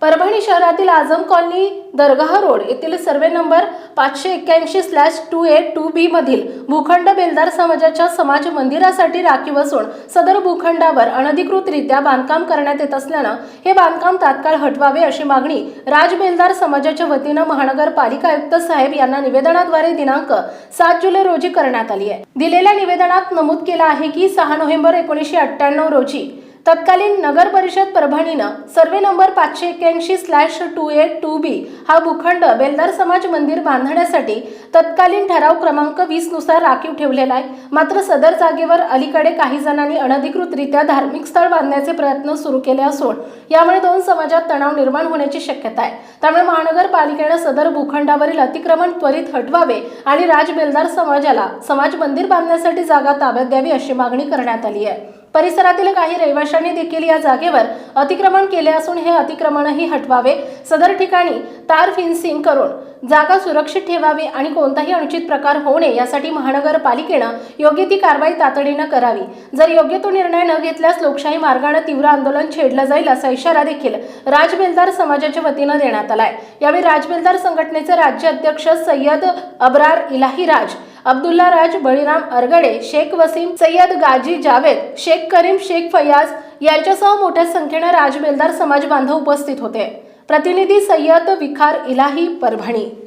परभणी शहरातील आझम कॉलनी दरगाह रोड येथील survey number 581/2A-2B मधील भूखंड बेलदार समाजाच्या समाज मंदिरासाठी राखीव असून सदर भूखंडावर अनधिकृतरित्या बांधकाम करण्यात येत असल्यानं हे बांधकाम तात्काळ हटवावे अशी मागणी राज बेलदार समाजाच्या वतीनं महानगरपालिका आयुक्त साहेब यांना निवेदनाद्वारे दिनांक 7 जुलै रोजी करण्यात आली आहे। दिलेल्या निवेदनात नमूद केलं आहे की 6 नोव्हेंबर 1998 रोजी तत्कालीन नगर परिषद परभणीनं सर्वे नंबर 581/2A-2B हा भूखंड बेलदार समाज मंदिर बांधण्यासाठी तत्कालीन ठराव क्रमांक 20 नुसार राखीव ठेवलेला आहे। मात्र सदर जागेवर अलीकडे काही जणांनी अनधिकृतरित्या धार्मिक स्थळ बांधण्याचे प्रयत्न सुरू केले असून यामुळे दोन समाजात तणाव निर्माण होण्याची शक्यता आहे। त्यामुळे महानगरपालिकेने सदर भूखंडावरील अतिक्रमण त्वरित हटवावे आणि राज बेलदार समाजाला समाज मंदिर बांधण्यासाठी जागा ताब्यात द्यावी अशी मागणी करण्यात आली आहे। परिसरातील काही रहिवाशांनी देखील या जागेवर अतिक्रमण केले असून हे अतिक्रमणही हटवावे। सदर ठिकाणी तार फेन्सिंग करून जागा सुरक्षित ठेवावी आणि कोणताही अनुचित प्रकार होऊ नये यासाठी महानगरपालिकेने योग्य ती कारवाई तातडीने करावी। जर योग्य तो निर्णय न घेतल्यास लोकशाही मार्गाने तीव्र आंदोलन छेडलं जाईल असा इशारा देखील राज बेलदार समाजाच्या वतीने देण्यात आलाय। यावेळी राज बेलदार संघटनेचे राज्य अध्यक्ष सय्यद अब्रार इलाही राज, अब्दुल्ला राज, बळीराम अरगडे, शेख वसीम, सय्यद गाजी जावेद, शेख करीम, शेख फयाज यांच्यासह मोठ्या संख्येने राज बेलदार समाज बांधव उपस्थित होते। प्रतिनिधी सय्यद विखार इलाही, परभणी।